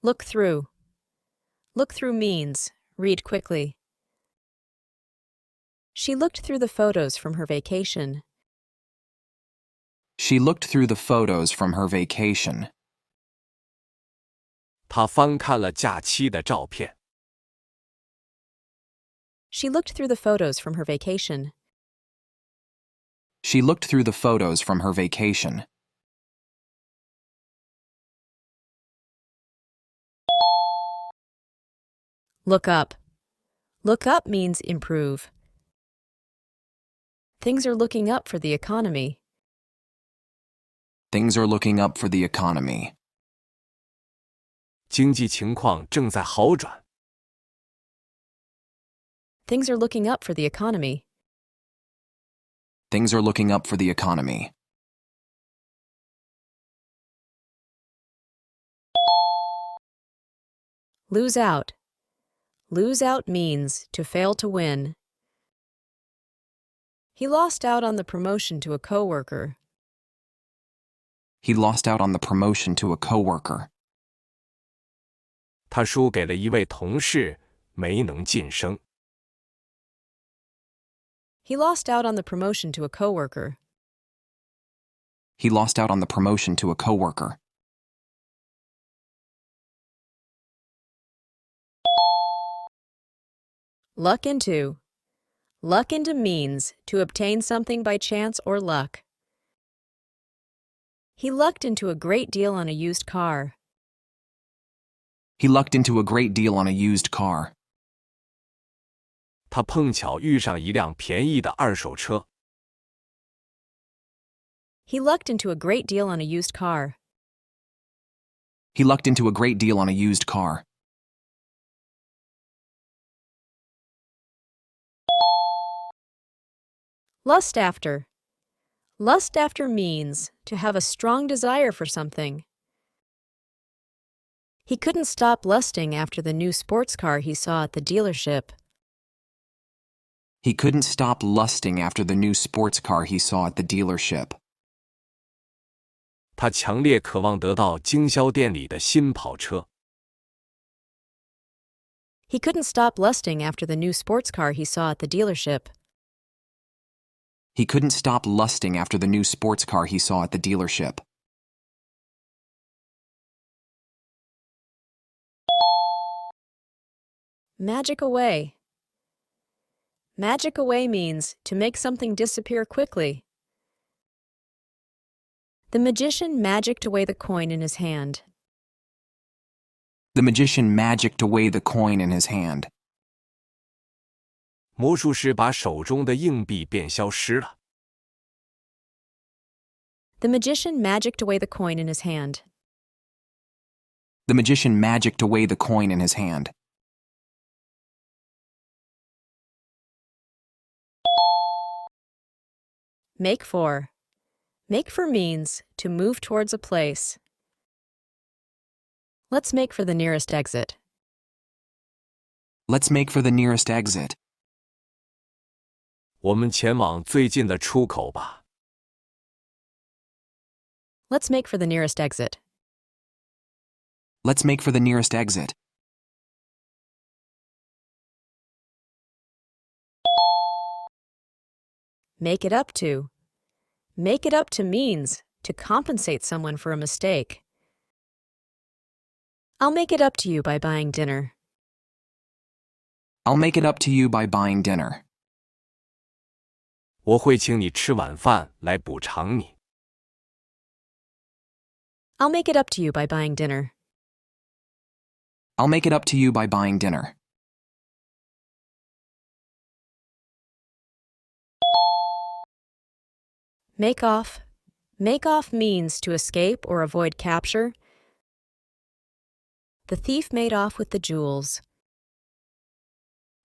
Look through. Look through means read quickly. She looked through the photos from her vacation. She looked through the photos from her vacation. 她翻看了假期的照片。She looked through the photos from her vacation. She looked through the photos from her vacation. Look up. Look up means improve. Things are looking up for the economy. Things are looking up for the economy. 经济情况正在好转。Things are looking up for the economy. Things are looking up for the economy. Lose out. Lose out means to fail to win. He lost out on the promotion to a coworker. He lost out on the promotion to a coworker. 他输给了一位同事，没能晋升。He lost out on the promotion to a coworker. He lost out on the promotion to a coworker. Luck into. Luck into means to obtain something by chance or luck. He lucked into a great deal on a used car. He lucked into a great deal on a used car. 他碰巧遇上一辆便宜的二手车。He lucked into a great deal on a used car. He lucked into a great deal on a used car. Lust after. Lust after means to have a strong desire for something. He couldn't stop lusting after the new sports car he saw at the dealership. He couldn't stop lusting after the new sports car he saw at the dealership. 他强烈渴望得到经销店里的新跑车。He couldn't stop lusting after the new sports car he saw at the dealership. He couldn't stop lusting after the new sports car he saw at the dealership. Magic away. Magic away means to make something disappear quickly. The magician magicked away the coin in his hand. The magician magicked away the coin in his hand. 魔术师把手中的硬币变消失了。The magician magicked away the coin in his hand. The magician magicked away the coin in his hand. Make for. Make for means to move towards a place. Let's make for the nearest exit. Let's make for the nearest exit. 我们前往最近的出口吧。Let's make for the nearest exit. Let's make for the nearest exit. Make it up to. Make it up to means to compensate someone for a mistake. I'll make it up to you by buying dinner. I'll make it up to you by buying dinner. 我会请你吃晚饭来补偿你。I'll make it up to you by buying dinner. I'll make it up to you by buying dinner. Make off. Make off means to escape or avoid capture. The thief made off with the jewels.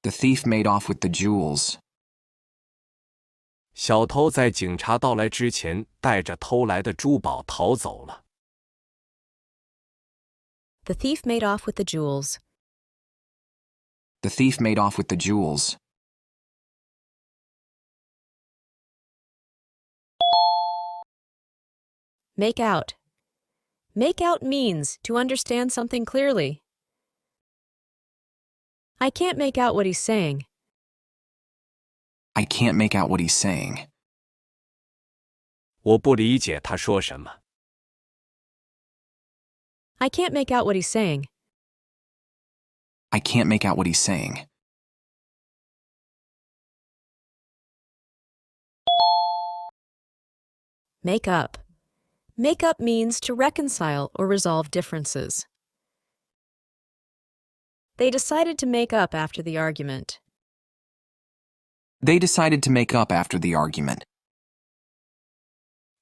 The thief made off with the jewels. 小偷在警察到来之前带着偷来的珠宝逃走了。The thief made off with the jewels. The thief made off with the jewels. Make out. Make out means to understand something clearly. I can't make out what he's saying. I can't make out what he's saying. 我不理解他说什么。I can't make out what he's saying. I can't make out what he's saying. Make up. Make up means to reconcile or resolve differences. They decided to make up after the argument. They decided to make up after the argument.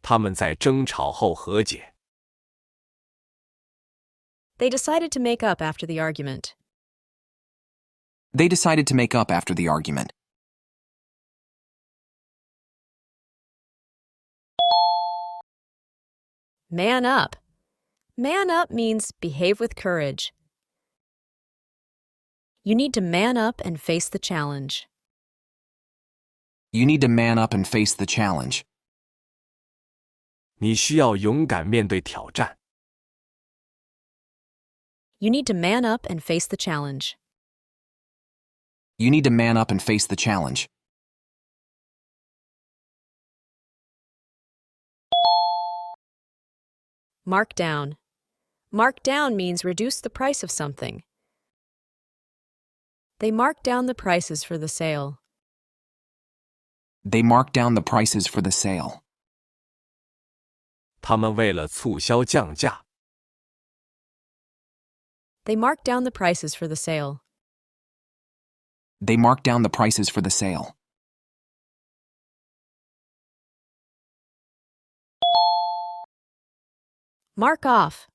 他们在争吵后和解。They decided to make up after the argument. They decided to make up after the argument. Man up. Man up means behave with courage. You need to man up and face the challenge. You need to man up and face the challenge. 你需要勇敢面对挑战。You need to man up and face the challenge. You need to man up and face the challenge. Mark down. Mark down means reduce the price of something. They marked down the prices for the sale. They marked down the prices for the sale. 他们为了促销降价。They marked down the prices for the sale. They marked down the prices for the sale. Mark off.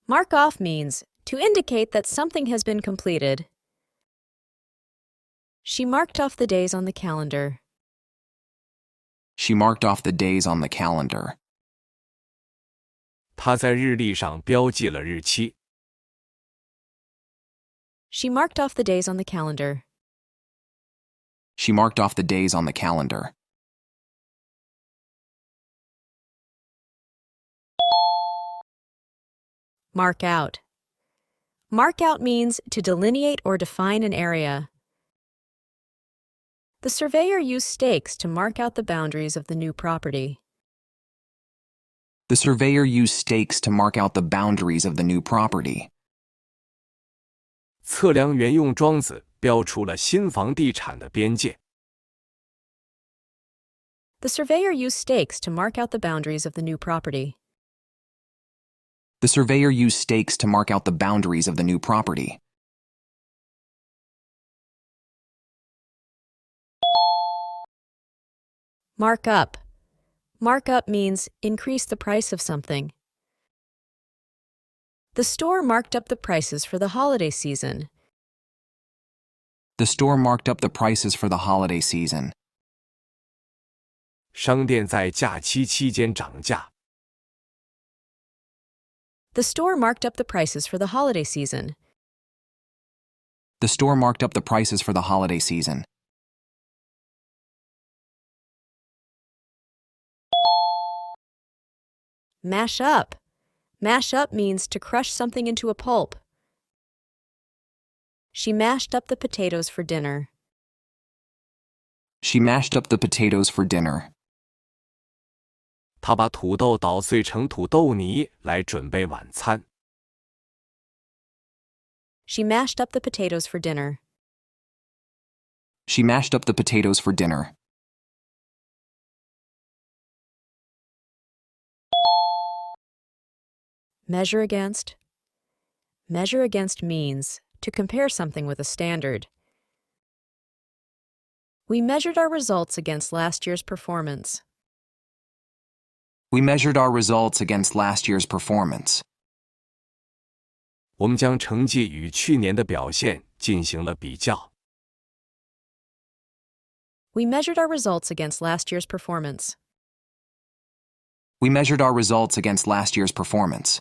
Mark off means to indicate that something has been completed. She marked off the days on the calendar. She marked off the days on the calendar. 她在日历上标记了日期。She marked off the days on the calendar. She marked off the days on the calendar. Mark out. Mark out means to delineate or define an area. The surveyor used stakes to mark out the boundaries of the new property. The surveyor used stakes to mark out the boundaries of the new property. 测量员用桩子标出了新房地产的边界。The surveyor used stakes to mark out the boundaries of the new property. The surveyor used stakes to mark out the boundaries of the new property. Mark up. Mark up means increase the price of something. The store marked up the prices for the holiday season. The store marked up the prices for the holiday season. 商店在假期期间涨价。The store marked up the prices for the holiday season. The store marked up the prices for the holiday season. Mash up. Mash up means to crush something into a pulp. She mashed up the potatoes for dinner. She mashed up the potatoes for dinner. 她把土豆捣碎成土豆泥来准备晚餐。She mashed up the potatoes for dinner. She mashed up the potatoes for dinner. Measure against. Measure against means to compare something with a standard. We measured our results against last year's performance. We measured our results against last year's performance. 我们将成绩与去年的表现进行了比较。We measured our results against last year's performance. We measured our results against last year's performance.